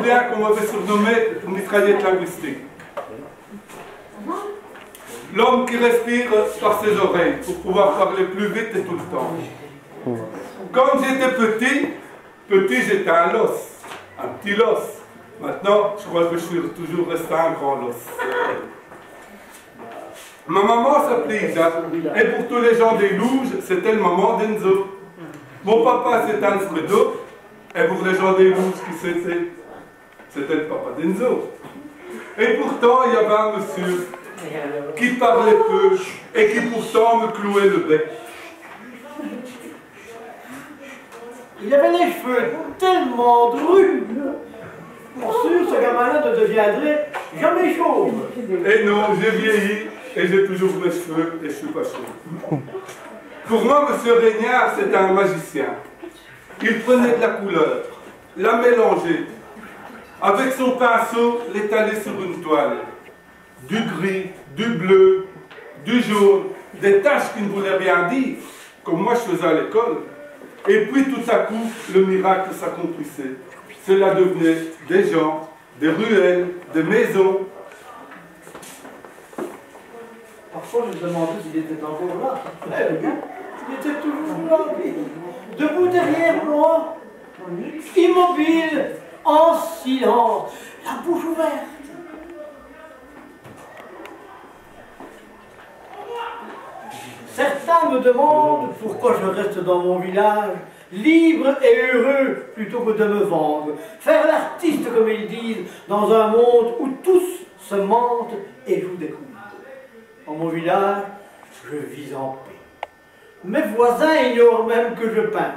Bien qu'on m'avait surnommé mitraillette linguistique. L'homme qui respire par ses oreilles pour pouvoir parler plus vite et tout le temps. Quand j'étais petit j'étais un los, un petit los. Maintenant, je crois que je suis toujours resté un grand los. Ma maman s'appelait Isa, et pour tous les gens des Louges, c'était le maman d'Enzo. Mon papa c'était Alfredo, et pour les gens des Louges, qui c'était le papa d'Enzo. Et pourtant, il y avait un monsieur qui parlait peu, et qui pourtant me clouait le bec. Il avait les cheveux tellement drus. Pour sûr, ce gamin-là ne deviendrait jamais chauve. Et non, j'ai vieilli et j'ai toujours mes cheveux et je suis pas chauve. Pour moi, M. Régnard, c'était un magicien. Il prenait de la couleur, la mélangeait, avec son pinceau, l'étalait sur une toile. Du gris, du bleu, du jaune, des taches qui ne voulaient rien dire, comme moi je faisais à l'école. Et puis tout à coup, le miracle s'accomplissait. Cela devenait des gens, des ruelles, des maisons. Parfois, je me demandais s'il était encore là. Il était toujours là, debout derrière moi, immobile, en silence, la bouche ouverte. Certains me demandent pourquoi je reste dans mon village, libre et heureux, plutôt que de me vendre, faire l'artiste, comme ils disent, dans un monde où tous se mentent et jouent des coups. Dans mon village, je vis en paix. Mes voisins ignorent même que je peins.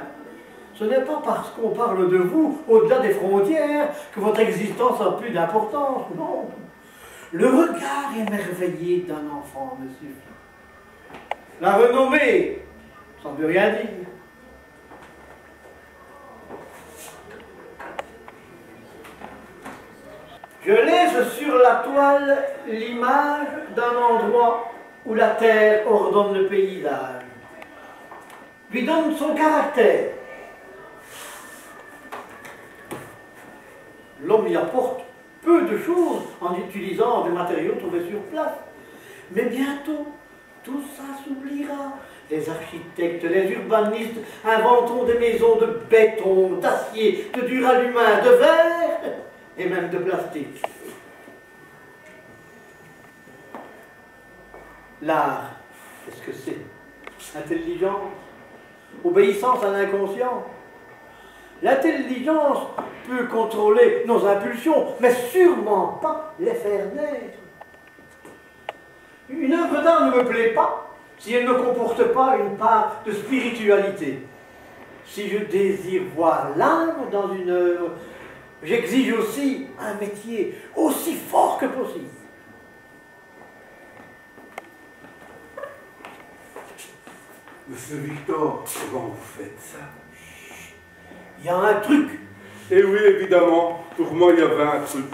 Ce n'est pas parce qu'on parle de vous, au-delà des frontières, que votre existence a plus d'importance, non. Le regard émerveillé d'un enfant me suffit. La renommée, ça ne veut rien dire. Je laisse sur la toile l'image d'un endroit où la terre ordonne le paysage, lui donne son caractère. L'homme y apporte peu de choses en utilisant des matériaux trouvés sur place. Mais bientôt, tout ça s'oubliera. Les architectes, les urbanistes inventeront des maisons de béton, d'acier, de duralumin, de verre et même de plastique. L'art, qu'est-ce que c'est? Intelligence, obéissance à l'inconscient. L'intelligence peut contrôler nos impulsions, mais sûrement pas les faire naître. Une œuvre d'art ne me plaît pas si elle ne comporte pas une part de spiritualité. Si je désire voir l'âme dans une œuvre, j'exige aussi un métier aussi fort que possible. Monsieur Victor, comment vous faites ça? Il y a un truc. Et oui, évidemment, pour moi il y avait un truc,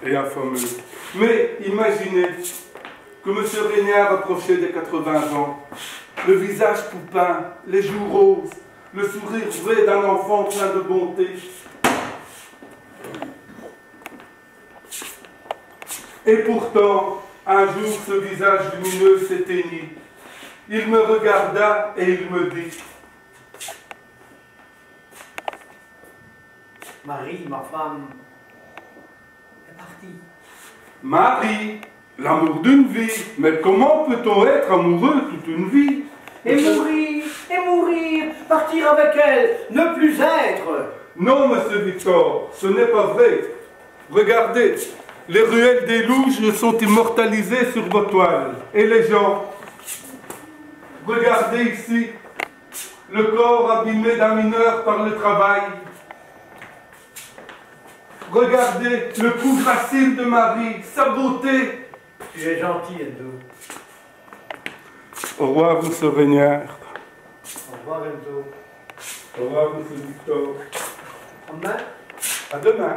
et un fameux. Mais imaginez que M. Régnard approchait des 80 ans, le visage poupin, les joues roses, le sourire vrai d'un enfant plein de bonté. Et pourtant, un jour, ce visage lumineux s'éteignit. Il me regarda et il me dit: Marie, ma femme, est partie. Marie, l'amour d'une vie. Mais comment peut-on être amoureux toute une vie? Et mourir, partir avec elle, ne plus être. Non, monsieur Victor, ce n'est pas vrai. Regardez, les ruelles des Louges sont immortalisées sur vos toiles. Et les gens, regardez ici, le corps abîmé d'un mineur par le travail. Regardez le cou gracile de Marie, sa beauté. Tu es gentil, Enzo. Au revoir, monsieur Régnard. Au revoir, Enzo. Au revoir, monsieur Victor. À demain. À demain.